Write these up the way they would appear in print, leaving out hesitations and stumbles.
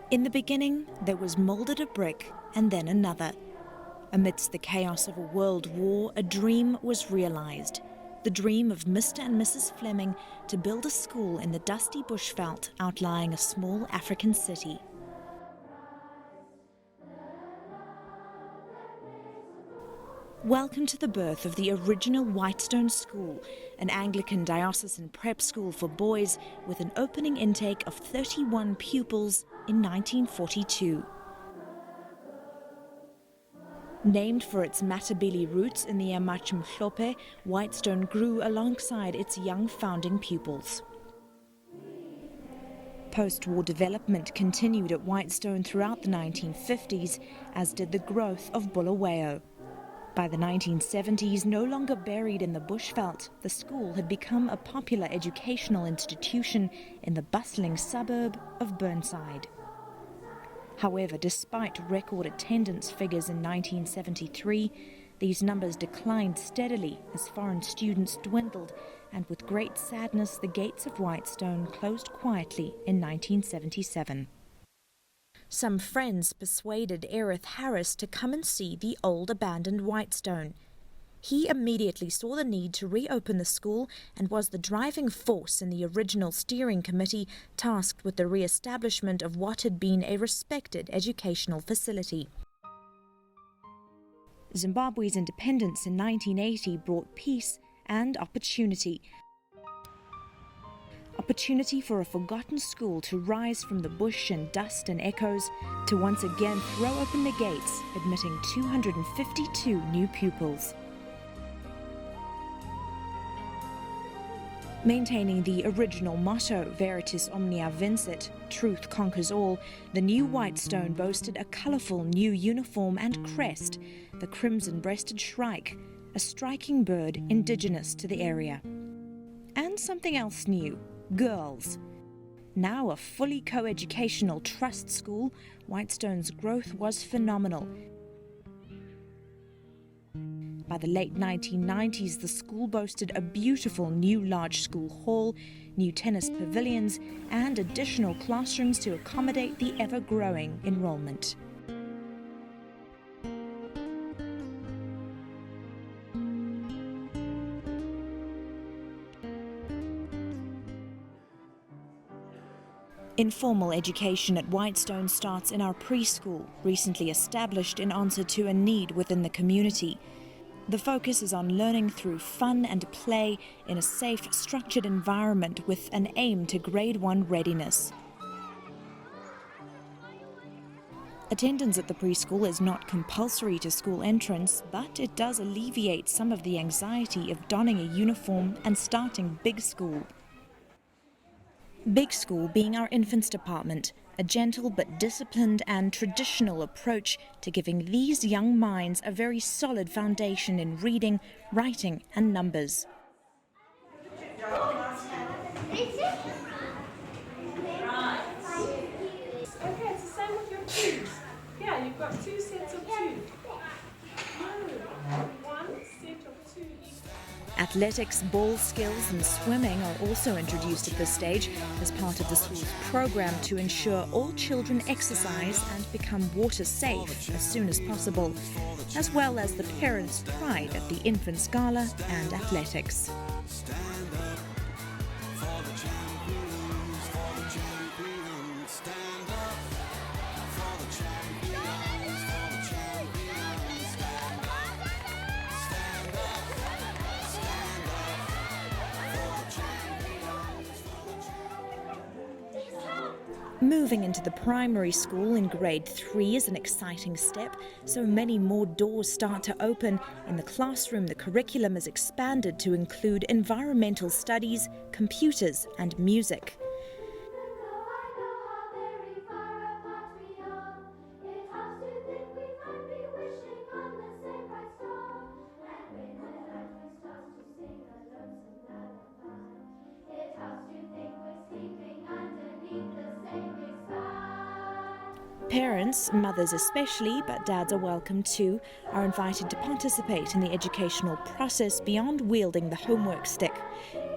In the beginning, there was moulded a brick and then another. Amidst the chaos of a world war, a dream was realised. The dream of Mr. and Mrs. Fleming to build a school in the dusty bushveld outlying a small African city. Welcome to the birth of the original Whitestone School, an Anglican diocesan prep school for boys with an opening intake of 31 pupils in 1942. Named for its Matabele roots in the Amachimhlope, Whitestone grew alongside its young founding pupils. Post-war development continued at Whitestone throughout the 1950s, as did the growth of Bulawayo. By the 1970s, no longer buried in the bushveld, the school had become a popular educational institution in the bustling suburb of Burnside. However, despite record attendance figures in 1973, these numbers declined steadily as foreign students dwindled, and with great sadness, the gates of Whitestone closed quietly in 1977. Some friends persuaded Erith Harris to come and see the old abandoned Whitestone. He immediately saw the need to reopen the school and was the driving force in the original steering committee tasked with the re-establishment of what had been a respected educational facility. Zimbabwe's independence in 1980 brought peace and opportunity. Opportunity for a forgotten school to rise from the bush and dust and echoes, to once again throw open the gates, admitting 252 new pupils. Maintaining the original motto, Veritas Omnia Vincit, truth conquers all, the new Whitestone boasted a colourful new uniform and crest, the crimson-breasted shrike, a striking bird indigenous to the area. And something else new, girls. Now a fully co-educational trust school, Whitestone's growth was phenomenal. By the late 1990s, the school boasted a beautiful new large school hall, new tennis pavilions, and additional classrooms to accommodate the ever-growing enrollment. Informal education at Whitestone starts in our preschool, recently established in answer to a need within the community. The focus is on learning through fun and play in a safe, structured environment with an aim to Grade 1 readiness. Attendance at the preschool is not compulsory to school entrance, but it does alleviate some of the anxiety of donning a uniform and starting Big School. Big School being our infants department, a gentle but disciplined and traditional approach to giving these young minds a very solid foundation in reading, writing and numbers. Okay, it's the same with your tubes. Yeah, you've got two sets of tubes. One set of two each. Athletics, ball skills and swimming are also introduced at this stage as part of the school's program to ensure all children exercise and become water safe as soon as possible, as well as the parents' pride at the infants' gala and athletics. Moving into the primary school in Grade 3 is an exciting step. So many more doors start to open. In the classroom, the curriculum is expanded to include environmental studies, computers and music. Parents, mothers especially, but dads are welcome too, are invited to participate in the educational process beyond wielding the homework stick.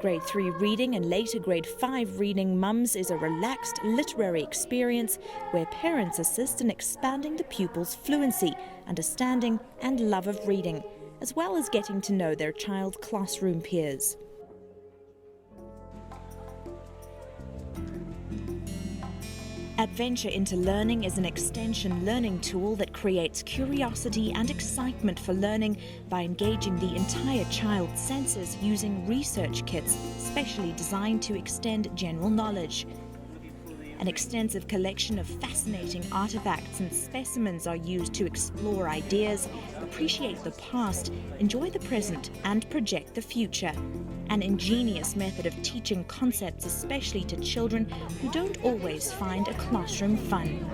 Grade 3 reading and later Grade 5 reading mums is a relaxed literary experience where parents assist in expanding the pupils' fluency, understanding and love of reading, as well as getting to know their child's classroom peers. Adventure into Learning is an extension learning tool that creates curiosity and excitement for learning by engaging the entire child's senses using research kits specially designed to extend general knowledge. An extensive collection of fascinating artifacts and specimens are used to explore ideas, appreciate the past, enjoy the present, and project the future. An ingenious method of teaching concepts, especially to children who don't always find a classroom fun.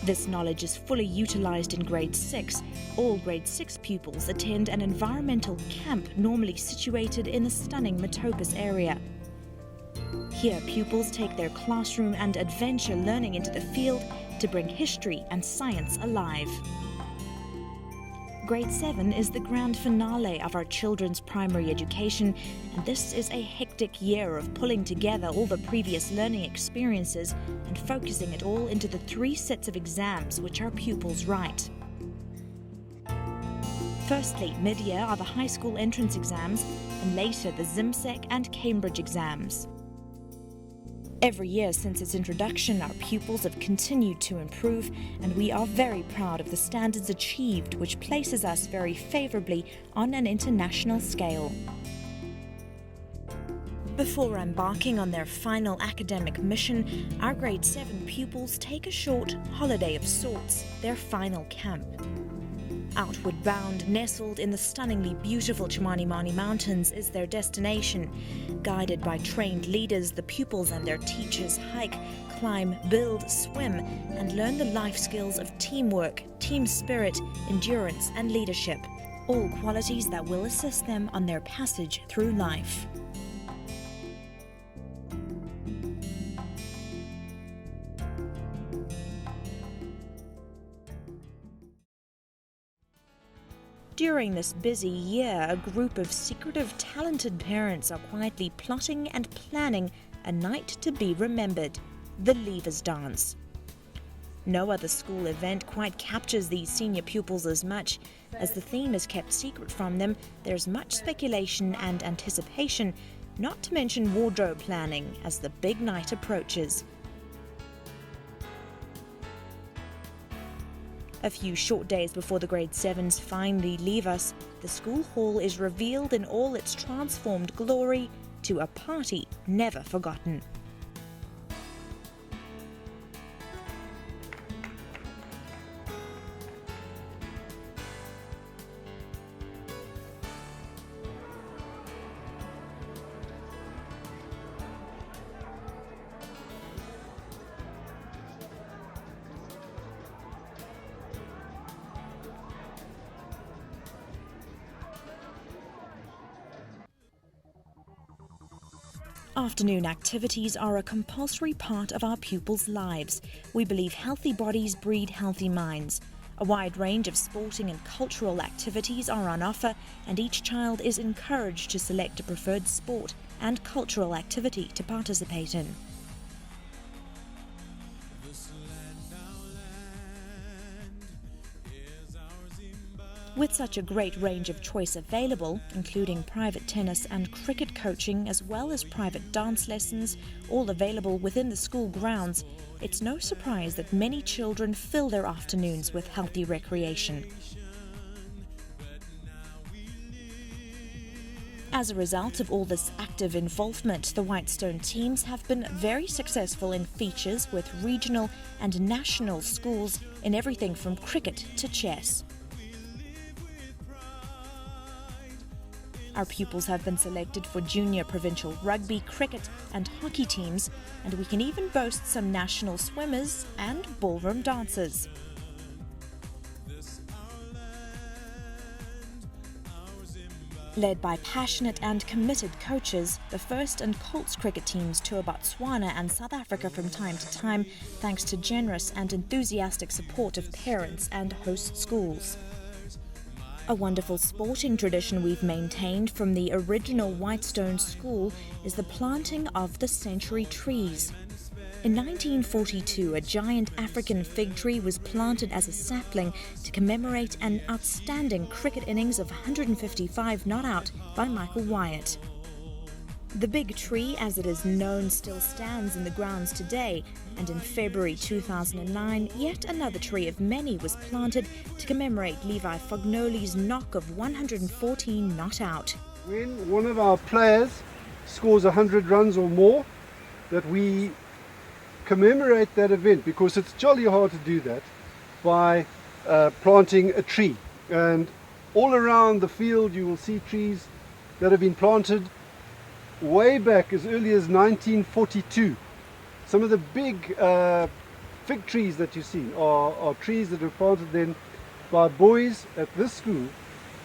This knowledge is fully utilized in Grade 6. All Grade 6 pupils attend an environmental camp normally situated in the stunning Matopus area. Here, pupils take their classroom and adventure learning into the field to bring history and science alive. Grade 7 is the grand finale of our children's primary education, and this is a hectic year of pulling together all the previous learning experiences and focusing it all into the 3 sets of exams which our pupils write. Firstly, mid-year are the high school entrance exams, and later the ZIMSEC and Cambridge exams. Every year since its introduction, our pupils have continued to improve, and we are very proud of the standards achieved, which places us very favourably on an international scale. Before embarking on their final academic mission, our Grade 7 pupils take a short holiday of sorts, their final camp. Outward bound, nestled in the stunningly beautiful Chimanimani Mountains is their destination. Guided by trained leaders, the pupils and their teachers hike, climb, build, swim, and learn the life skills of teamwork, team spirit, endurance, and leadership, all qualities that will assist them on their passage through life. During this busy year, a group of secretive, talented parents are quietly plotting and planning a night to be remembered, the Leavers Dance. No other school event quite captures these senior pupils as much. As the theme is kept secret from them, there's much speculation and anticipation, not to mention wardrobe planning as the big night approaches. A few short days before the Grade 7s finally leave us, the school hall is revealed in all its transformed glory to a party never forgotten. Afternoon activities are a compulsory part of our pupils' lives. We believe healthy bodies breed healthy minds. A wide range of sporting and cultural activities are on offer, and each child is encouraged to select a preferred sport and cultural activity to participate in. With such a great range of choice available, including private tennis and cricket coaching as well as private dance lessons, all available within the school grounds, it's no surprise that many children fill their afternoons with healthy recreation. As a result of all this active involvement, the Whitestone teams have been very successful in features with regional and national schools in everything from cricket to chess. Our pupils have been selected for junior provincial rugby, cricket and hockey teams, and we can even boast some national swimmers and ballroom dancers. Led by passionate and committed coaches, the First and Colts cricket teams tour Botswana and South Africa from time to time, thanks to generous and enthusiastic support of parents and host schools. A wonderful sporting tradition we've maintained from the original Whitestone School is the planting of the century trees. In 1942, a giant African fig tree was planted as a sapling to commemorate an outstanding cricket innings of 155 not out by Michael Wyatt. The big tree, as it is known, still stands in the grounds today, and in February 2009, yet another tree of many was planted to commemorate Levi Fognoli's knock of 114 not out. When one of our players scores 100 runs or more, that we commemorate that event, because it's jolly hard to do that by planting a tree. And all around the field you will see trees that have been planted way back as early as 1942. Some of the big fig trees that you see are trees that were planted then by boys at this school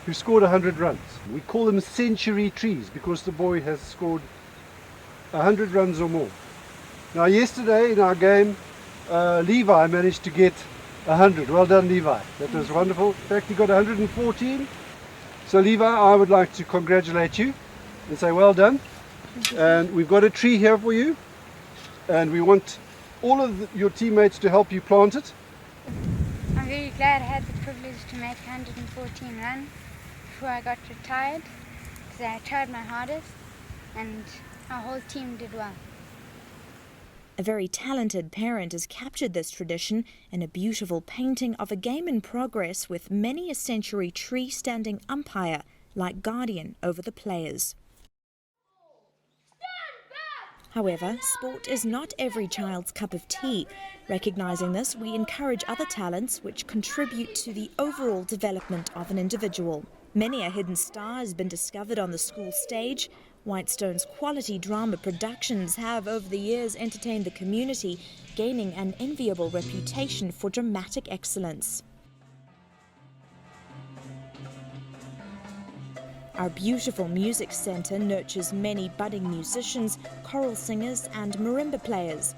who scored 100 runs. We call them century trees because the boy has scored 100 runs or more. Now yesterday in our game, Levi managed to get 100. Well done, Levi. That was wonderful. In fact, he got 114. So Levi, I would like to congratulate you and say well done. And we've got a tree here for you, and we want all of your teammates to help you plant it. I'm very glad I had the privilege to make 114 runs before I got retired, because I tried my hardest and our whole team did well. A very talented parent has captured this tradition in a beautiful painting of a game in progress with many a century tree standing umpire like guardian over the players. However, sport is not every child's cup of tea. Recognising this, we encourage other talents which contribute to the overall development of an individual. Many a hidden star has been discovered on the school stage. Whitestone's quality drama productions have over the years entertained the community, gaining an enviable reputation for dramatic excellence. Our beautiful music centre nurtures many budding musicians, choral singers and marimba players.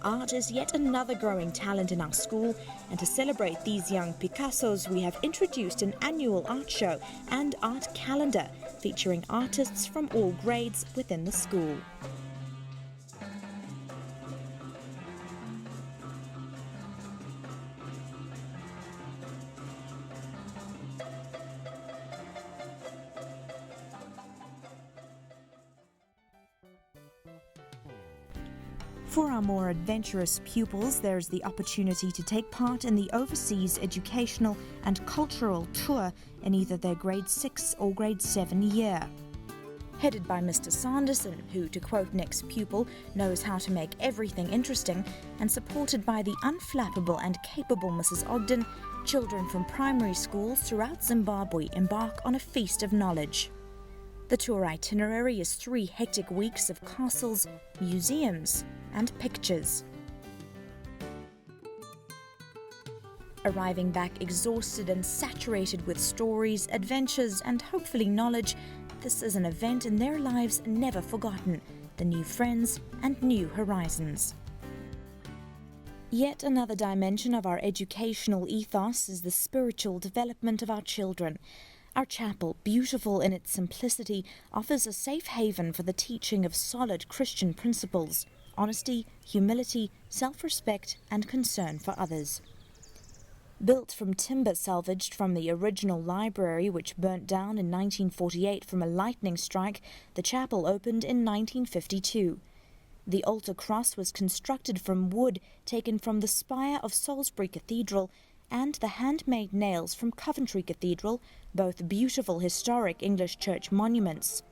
Art is yet another growing talent in our school, and to celebrate these young Picassos, we have introduced an annual art show and art calendar featuring artists from all grades within the school. For our more adventurous pupils, there is the opportunity to take part in the overseas educational and cultural tour in either their grade 6 or grade 7 year. Headed by Mr. Sanderson, who, to quote Nick's pupil, knows how to make everything interesting, and supported by the unflappable and capable Mrs. Ogden, children from primary schools throughout Zimbabwe embark on a feast of knowledge. The tour itinerary is 3 hectic weeks of castles, museums, and pictures. Arriving back exhausted and saturated with stories, adventures, and hopefully knowledge, this is an event in their lives never forgotten, the new friends and new horizons. Yet another dimension of our educational ethos is the spiritual development of our children. Our chapel, beautiful in its simplicity, offers a safe haven for the teaching of solid Christian principles: honesty, humility, self-respect, and concern for others. Built from timber salvaged from the original library, which burnt down in 1948 from a lightning strike, the chapel opened in 1952. The altar cross was constructed from wood taken from the spire of Salisbury Cathedral and the handmade nails from Coventry Cathedral, both beautiful historic English church monuments.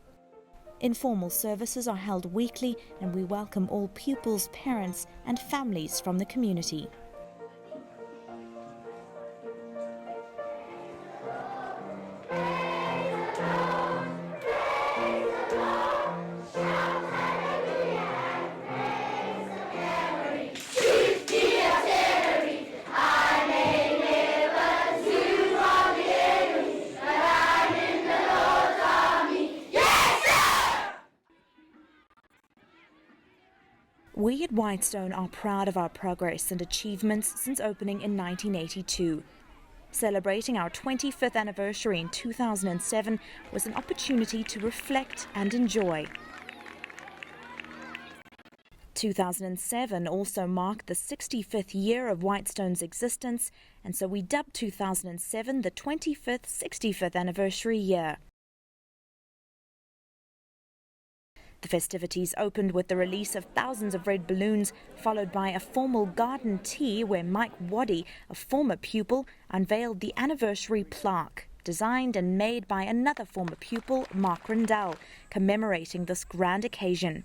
Informal services are held weekly, and we welcome all pupils, parents, and families from the community. I may live a too long journey, but I We at Whitestone are proud of our progress and achievements since opening in 1982. Celebrating our 25th anniversary in 2007 was an opportunity to reflect and enjoy. 2007 also marked the 65th year of Whitestone's existence, and so we dubbed 2007 the 25th 65th anniversary year. The festivities opened with the release of thousands of red balloons, followed by a formal garden tea where Mike Waddy, a former pupil, unveiled the anniversary plaque, designed and made by another former pupil, Mark Rindell, commemorating this grand occasion.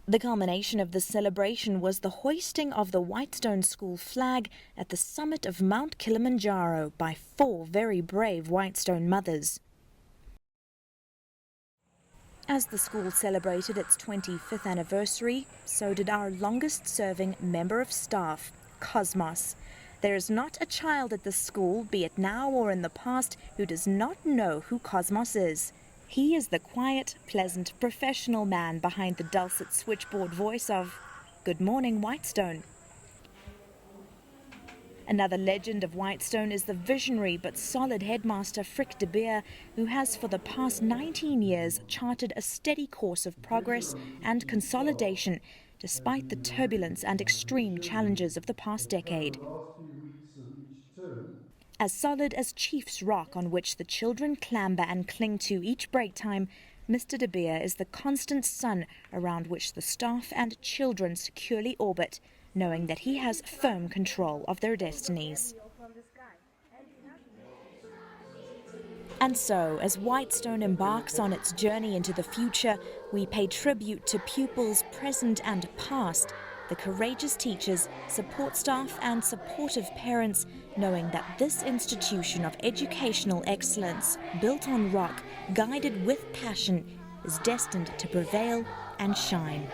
The culmination of this celebration was the hoisting of the Whitestone School flag at the summit of Mount Kilimanjaro by 4 very brave Whitestone mothers. As the school celebrated its 25th anniversary, so did our longest-serving member of staff, Cosmos. There is not a child at this school, be it now or in the past, who does not know who Cosmos is. He is the quiet, pleasant, professional man behind the dulcet switchboard voice of "Good morning, Whitestone." Another legend of Whitestone is the visionary but solid headmaster Frick de Beer, who has for the past 19 years charted a steady course of progress and consolidation, despite the turbulence and extreme challenges of the past decade. As solid as Chief's Rock on which the children clamber and cling to each break time, Mr. de Beer is the constant sun around which the staff and children securely orbit, knowing that he has firm control of their destinies. And so, as Whitestone embarks on its journey into the future, we pay tribute to pupils present and past, the courageous teachers, support staff and supportive parents, knowing that this institution of educational excellence, built on rock, guided with passion, is destined to prevail and shine.